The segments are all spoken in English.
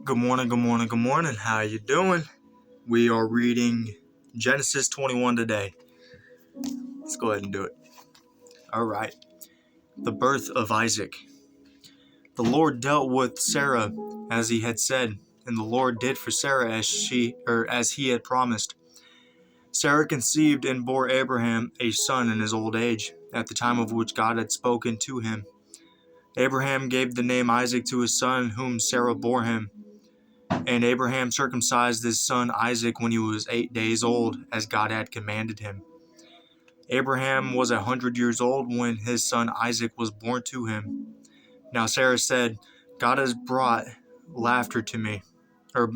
Good morning, good morning, good morning. How you doing? We are reading Genesis 21 today. Let's go ahead and do it. All right. The birth of Isaac. The Lord dealt with Sarah as he had said, and the Lord did for Sarah as he had promised. Sarah conceived and bore Abraham a son in his old age, at the time of which God had spoken to him. Abraham gave the name Isaac to his son, whom Sarah bore him. And Abraham circumcised his son Isaac when he was 8 days old, as God had commanded him. Abraham was 100 years old when his son Isaac was born to him. Now Sarah said, God has brought laughter to me, or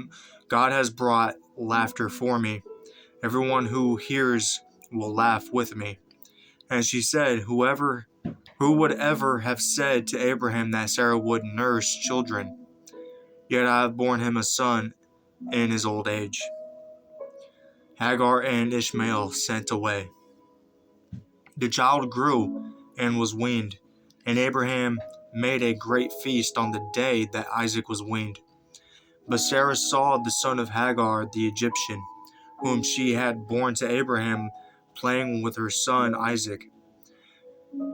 God has brought laughter for me. Everyone who hears will laugh with me. And she said, who would ever have said to Abraham that Sarah would nurse children? Yet I have borne him a son in his old age. Hagar and Ishmael sent away. The child grew and was weaned, and Abraham made a great feast on the day that Isaac was weaned. But Sarah saw the son of Hagar the Egyptian, whom she had borne to Abraham, playing with her son Isaac.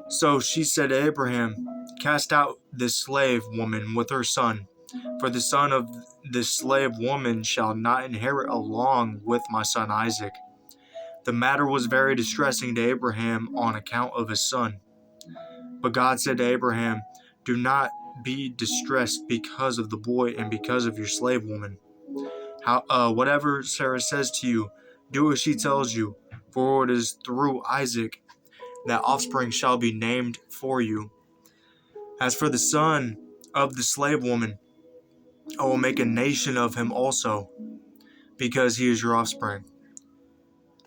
So she said to Abraham, cast out this slave woman with her son, for the son of this slave woman shall not inherit along with my son Isaac. The matter was very distressing to Abraham on account of his son. But God said to Abraham, do not be distressed because of the boy and because of your slave woman. Whatever Sarah says to you, do as she tells you, for it is through Isaac that offspring shall be named for you. As for the son of the slave woman, I will make a nation of him also, because he is your offspring.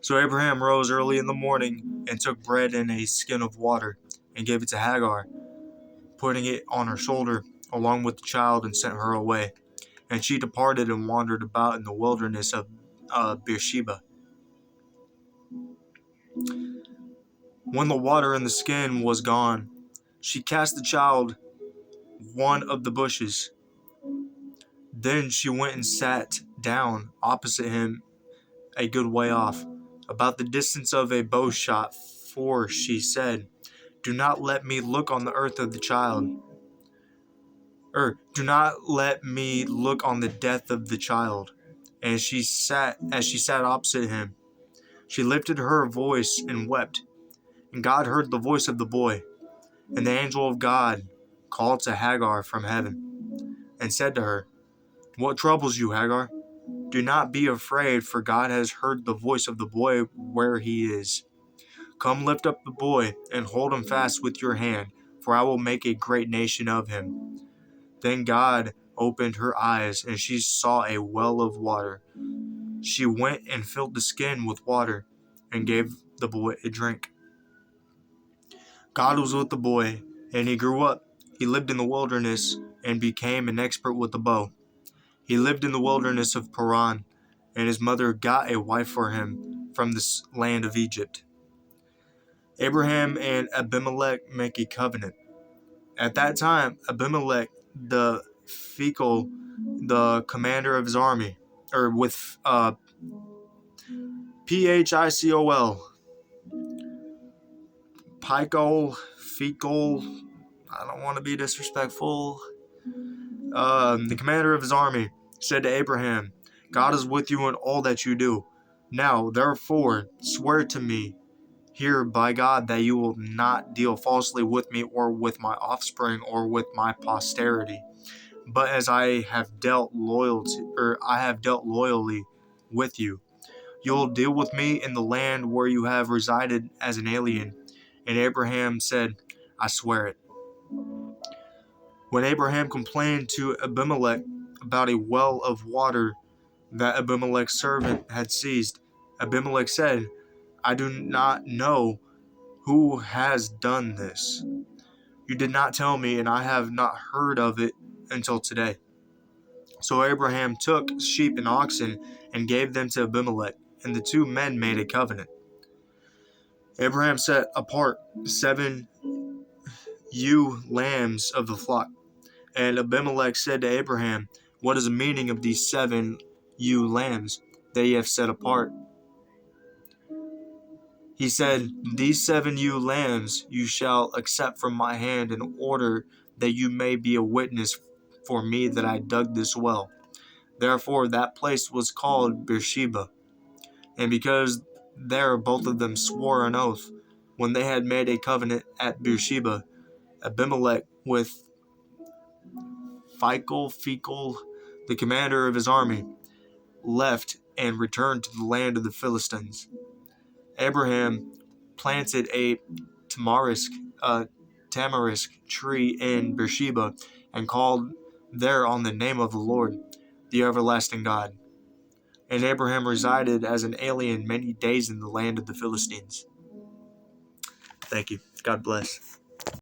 So Abraham rose early in the morning and took bread and a skin of water and gave it to Hagar, putting it on her shoulder along with the child, and sent her away. And she departed and wandered about in the wilderness of Beersheba. When the water in the skin was gone, she cast the child one of the bushes. Then she went and sat down opposite him a good way off, about the distance of a bow shot, for she said, do not let me look on the earth of the child, do not let me look on the death of the child. And as she sat opposite him, she lifted her voice and wept. And God heard the voice of the boy. And the angel of God called to Hagar from heaven, and said to her, what troubles you, Hagar? Do not be afraid, for God has heard the voice of the boy where he is. Come, lift up the boy, and hold him fast with your hand, for I will make a great nation of him. Then God opened her eyes, and she saw a well of water. She went and filled the skin with water, and gave the boy a drink. God was with the boy, and he grew up. He lived in the wilderness, and became an expert with the bow. He lived in the wilderness of Paran, and his mother got a wife for him from the land of Egypt. Abraham and Abimelech make a covenant. At that time, Abimelech the Phicol, the commander of his army, with Phicol, Phicol, I don't want to be disrespectful, the commander of his army, said to Abraham, God is with you in all that you do. Now, therefore, swear to me here by God that you will not deal falsely with me or with my offspring or with my posterity, but as I have dealt loyally with you. You will deal with me in the land where you have resided as an alien. And Abraham said, I swear it. When Abraham complained to Abimelech about a well of water that Abimelech's servant had seized, Abimelech said, I do not know who has done this. You did not tell me, and I have not heard of it until today. So Abraham took sheep and oxen and gave them to Abimelech, and the two men made a covenant. Abraham set apart 7 ewe lambs of the flock. And Abimelech said to Abraham, What is the meaning of these 7 ewe lambs that ye have set apart? He said, These 7 ewe lambs you shall accept from my hand in order that you may be a witness for me that I dug this well. Therefore that place was called Beersheba. And because there both of them swore an oath, when they had made a covenant at Beersheba, Abimelech with Phicol, the commander of his army, left and returned to the land of the Philistines. Abraham planted a tamarisk tree in Beersheba and called there on the name of the Lord, the everlasting God. And Abraham resided as an alien many days in the land of the Philistines. Thank you. God bless.